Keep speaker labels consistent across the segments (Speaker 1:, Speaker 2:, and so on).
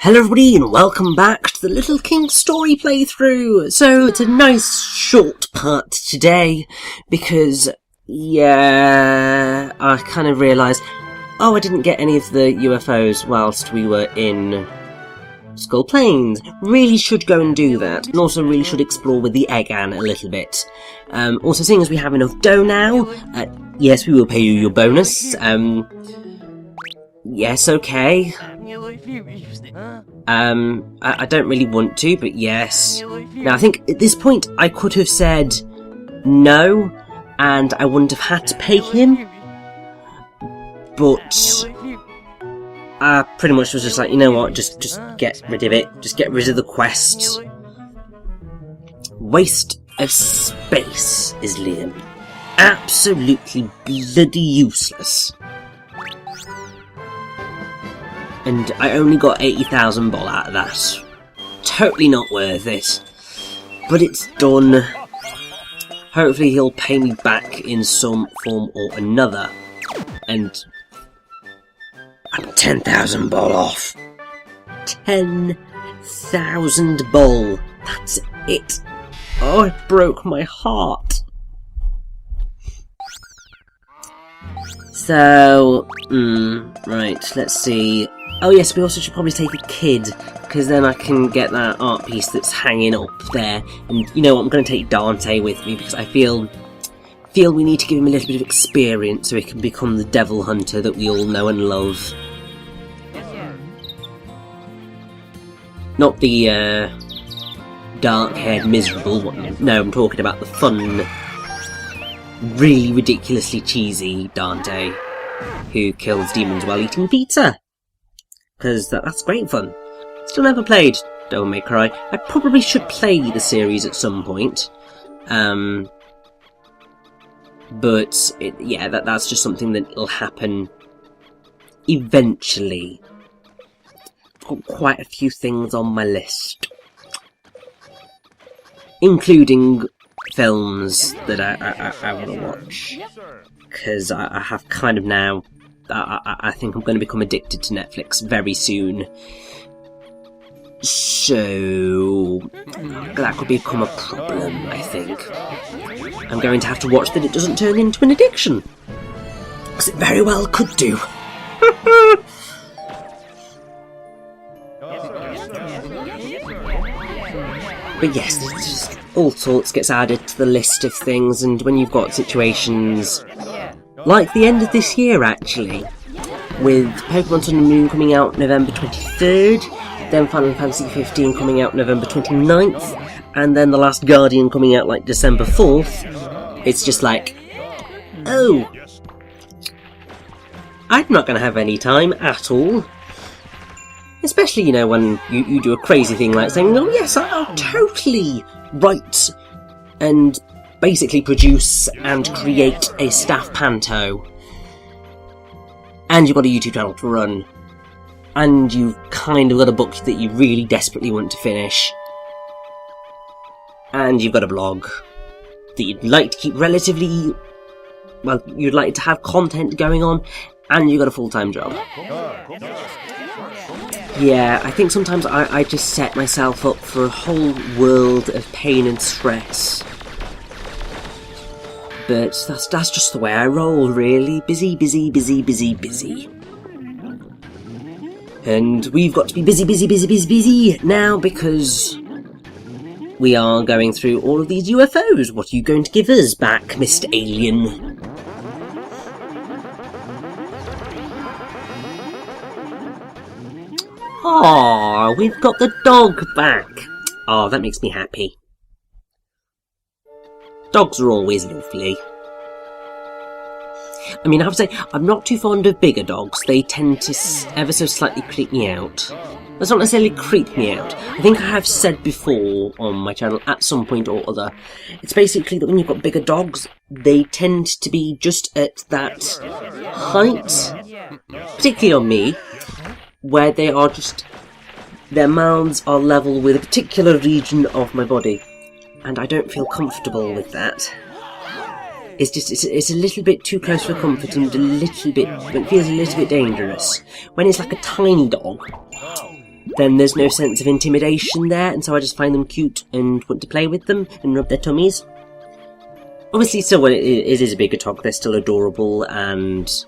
Speaker 1: Hello everybody and welcome back to the Little King story playthrough. So it's a nice short part today because, yeah, I kind of realised, I didn't get any of the UFOs whilst we were in Skull Plains. Really should go and do that, and also really should explore with the Eggan a little bit. Also, seeing as we have enough dough now, yes, we will pay you your bonus. Yes, okay. I don't really want to, but yes. Now, I think at this point I could have said no, and I wouldn't have had to pay him. But I pretty much was just like, you know what, just get rid of it. Just get rid of the quest. Waste of space is Liam. Absolutely bloody useless. And I only got 80,000 bol out of that. Totally not worth it. But it's done. Hopefully he'll pay me back in some form or another. And I'm 10,000 bol off. 10,000 bol. That's it. Oh, it broke my heart. So, right, let's see. Oh yes, we also should probably take a kid, because then I can get that art piece that's hanging up there. And you know what, I'm going to take Dante with me, because I feel we need to give him a little bit of experience so he can become the devil hunter that we all know and love. Not the, dark-haired miserable one. No, I'm talking about the fun, really ridiculously cheesy Dante, who kills demons while eating pizza. Because that's great fun. Still never played Devil May Cry. I probably should play the series at some point. But, yeah, that's just something that will happen eventually. I've got quite a few things on my list. Including films that I want to watch. Because I have kind of now... I think I'm going to become addicted to Netflix very soon. So that could become a problem, I think. I'm going to have to watch that it doesn't turn into an addiction. Because it very well could do. But yes, just all sorts gets added to the list of things, and when you've got situations... like the end of this year, actually, with Pokemon Sun and Moon coming out November 23rd, then Final Fantasy 15 coming out November 29th, and then The Last Guardian coming out like December 4th, it's just like, oh, I'm not going to have any time at all. Especially, you know, when you do a crazy thing like saying, oh yes, I'll totally write and basically produce and create a staff panto, and you've got a YouTube channel to run, and you've kind of got a book that you really desperately want to finish, and you've got a blog that you'd like to keep relatively, well, you'd like to have content going on, and you've got a full-time job. Yeah, I think sometimes I just set myself up for a whole world of pain and stress. But that's just the way I roll, really. Busy, busy, busy, busy, busy. And we've got to be busy, busy, busy, busy, busy now, because we are going through all of these UFOs. What are you going to give us back, Mr. Alien? Aww, we've got the dog back. Oh, that makes me happy. Dogs are always lovely. I mean, I have to say, I'm not too fond of bigger dogs. They tend to ever so slightly creep me out. That's not necessarily creep me out. I think I have said before on my channel at some point or other, it's basically that when you've got bigger dogs, they tend to be just at that height, particularly on me, where they are just, their mouths are level with a particular region of my body. And I don't feel comfortable with that. It's just, it's a little bit too close for comfort and a little bit, it feels a little bit dangerous. When it's like a tiny dog, then there's no sense of intimidation there, and so I just find them cute and want to play with them and rub their tummies. Obviously, still, when it is a bigger dog, they're still adorable, and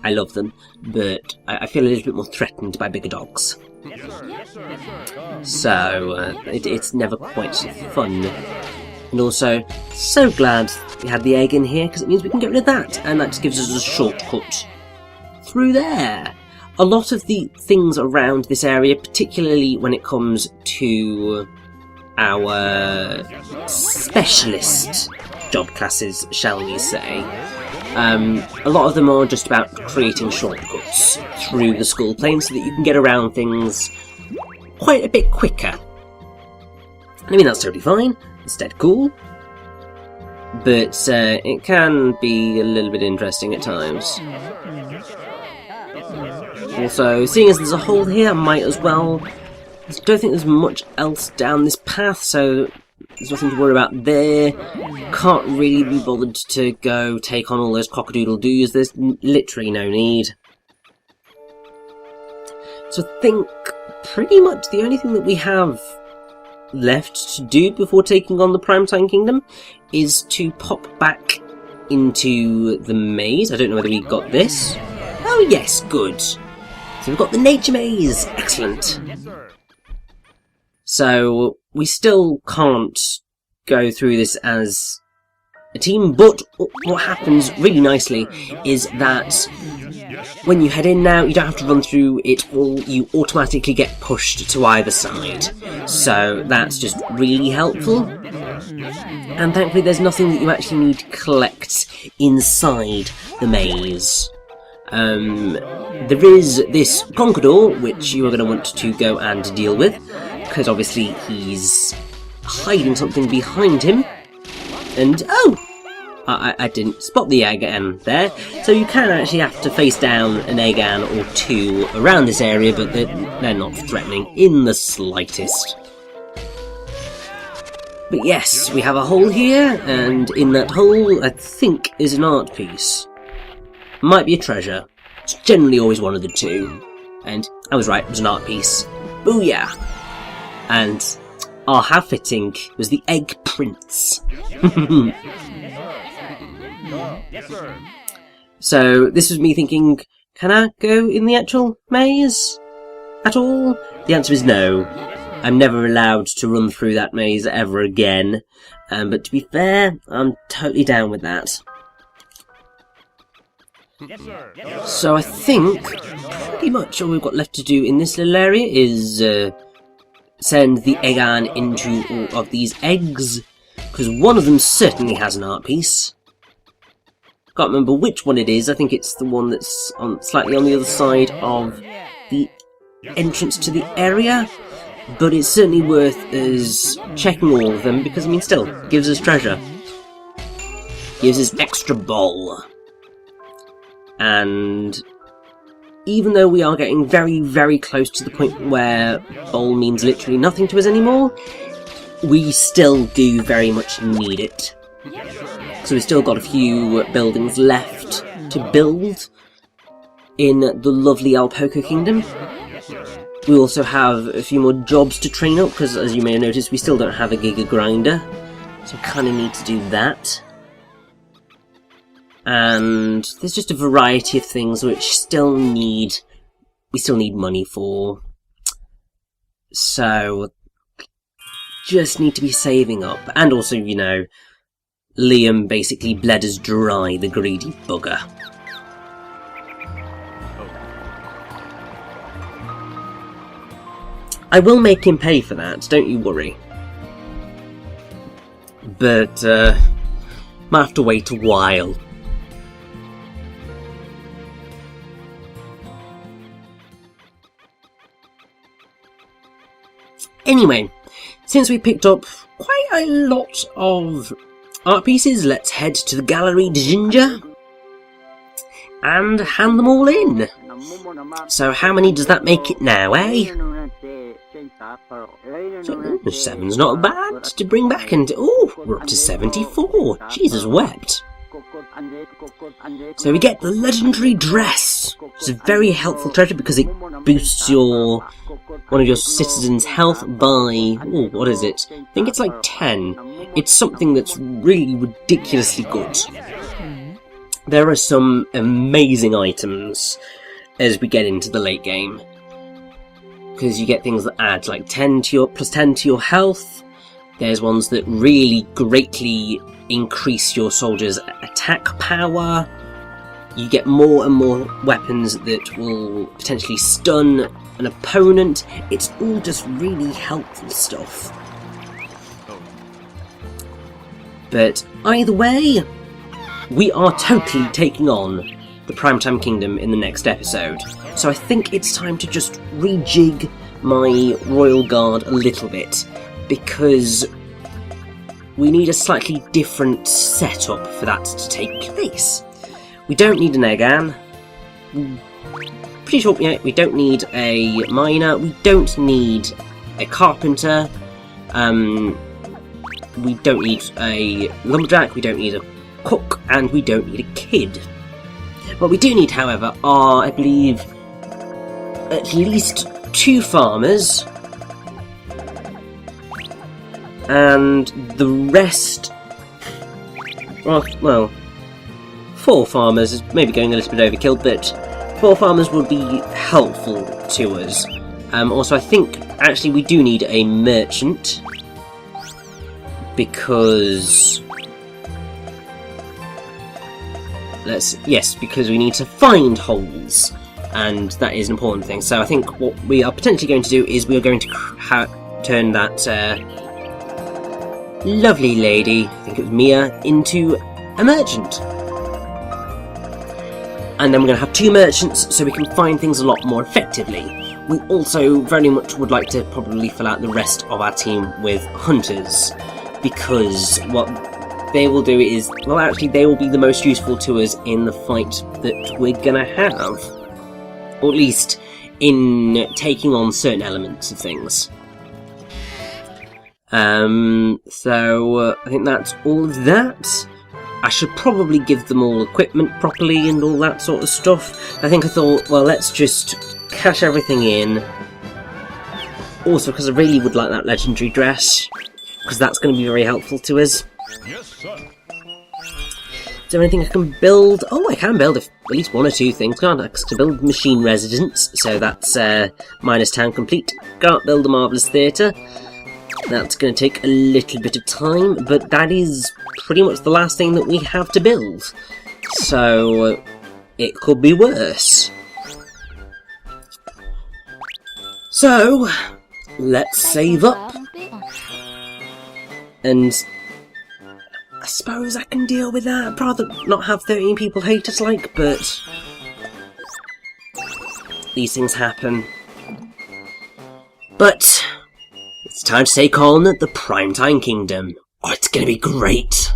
Speaker 1: I love them, but I feel a little bit more threatened by bigger dogs. So, it's never quite fun. And also, so glad we had the egg in here, because it means we can get rid of that, and that just gives us a shortcut through there. A lot of the things around this area, particularly when it comes to our specialist job classes, shall we say, a lot of them are just about creating shortcuts through the skull plane so that you can get around things quite a bit quicker. I mean, that's totally fine, it's dead cool, but it can be a little bit interesting at times. Also, seeing as there's a hole here, I might as well. I don't think there's much else down this path, so there's nothing to worry about there. Can't really be bothered to go take on all those cock-a-doodle-doos. There's literally no need. So I think pretty much the only thing that we have left to do before taking on the Primetime Kingdom is to pop back into the maze. I don't know whether we got this. Oh yes, good. So we've got the Nature Maze. Excellent. So we still can't go through this as a team, but what happens really nicely is that when you head in now, you don't have to run through it all, you automatically get pushed to either side. So that's just really helpful. And thankfully there's nothing that you actually need to collect inside the maze. There is this Conqueror, which you are going to want to go and deal with, because obviously he's hiding something behind him. And, oh! I didn't spot the Eggan there, so you can actually have to face down an Eggan or two around this area, but they're not threatening in the slightest. But yes, we have a hole here, and in that hole, I think, is an art piece. Might be a treasure. It's generally always one of the two. And I was right, it was an art piece. Booyah! And, oh, how fitting, it was the Egg Prince. So, this was me thinking, can I go in the actual maze at all? The answer is no. I'm never allowed to run through that maze ever again. But to be fair, I'm totally down with that. So I think pretty much all we've got left to do in this little area is send the Eggan into all of these eggs, because one of them certainly has an art piece. Can't remember which one it is. I think it's the one that's slightly on the other side of the entrance to the area, but it's certainly worth us checking all of them, because I mean still, it gives us treasure. Gives us extra ball. And even though we are getting very, very close to the point where bowl means literally nothing to us anymore, we still do very much need it. So we've still got a few buildings left to build in the lovely Alpoco Kingdom. We also have a few more jobs to train up, because as you may have noticed, we still don't have a Giga Grinder. So we kind of need to do that. And there's just a variety of things which we still need money for. So, just need to be saving up. And also, you know, Liam basically bled us dry, the greedy bugger. I will make him pay for that, don't you worry. But, might have to wait a while. Anyway, since we picked up quite a lot of art pieces, let's head to the Gallery de Ginger and hand them all in. So how many does that make it now, eh? So, 7's not bad to bring back, and oh, we're up to 74. Jesus wept. So we get the legendary dress. It's a very helpful treasure because it boosts your one of your citizens' health by, oh, what is it? I think it's like 10. It's something that's really ridiculously good. There are some amazing items as we get into the late game, because you get things that add like plus 10 to your health. There's ones that really greatly increase your soldiers' attack power. You get more and more weapons that will potentially stun an opponent. It's all just really helpful stuff. But either way, we are totally taking on the Primetime Kingdom in the next episode. So I think it's time to just rejig my Royal Guard a little bit, because we need a slightly different setup for that to take place. We don't need an Egan. Pretty sure we don't need a miner. We don't need a carpenter. We don't need a lumberjack. We don't need a cook, and we don't need a kid. What we do need, however, are, I believe, at least 2 farmers, and the rest, well, 4 farmers is maybe going a little bit overkill, but 4 farmers would be helpful to us. Also, I think, actually, we do need a merchant, because because we need to find holes, and that is an important thing. So I think what we are potentially going to do is we are going to turn that lovely lady, I think it was Mia, into a merchant. And then we're going to have 2 merchants so we can find things a lot more effectively. We also very much would like to probably fill out the rest of our team with hunters, because what they will do is, well, actually they will be the most useful to us in the fight that we're gonna have, or at least in taking on certain elements of things. So I think that's all of that. I should probably give them all equipment properly and all that sort of stuff. I thought, well, let's just cash everything in. Also, because I really would like that legendary dress, because that's going to be very helpful to us.
Speaker 2: Yes, sir.
Speaker 1: Is there anything I can build? Oh, I can build at least 1 or 2 things, can't I? To build machine residence, so that's minus town complete. Can't build a marvellous theatre. That's going to take a little bit of time, but that is pretty much the last thing that we have to build. So it could be worse. So let's save up. And I suppose I can deal with that. I'd rather not have 13 people hate us, but these things happen. But it's time to take on the Primetime Kingdom. Oh, it's gonna be great.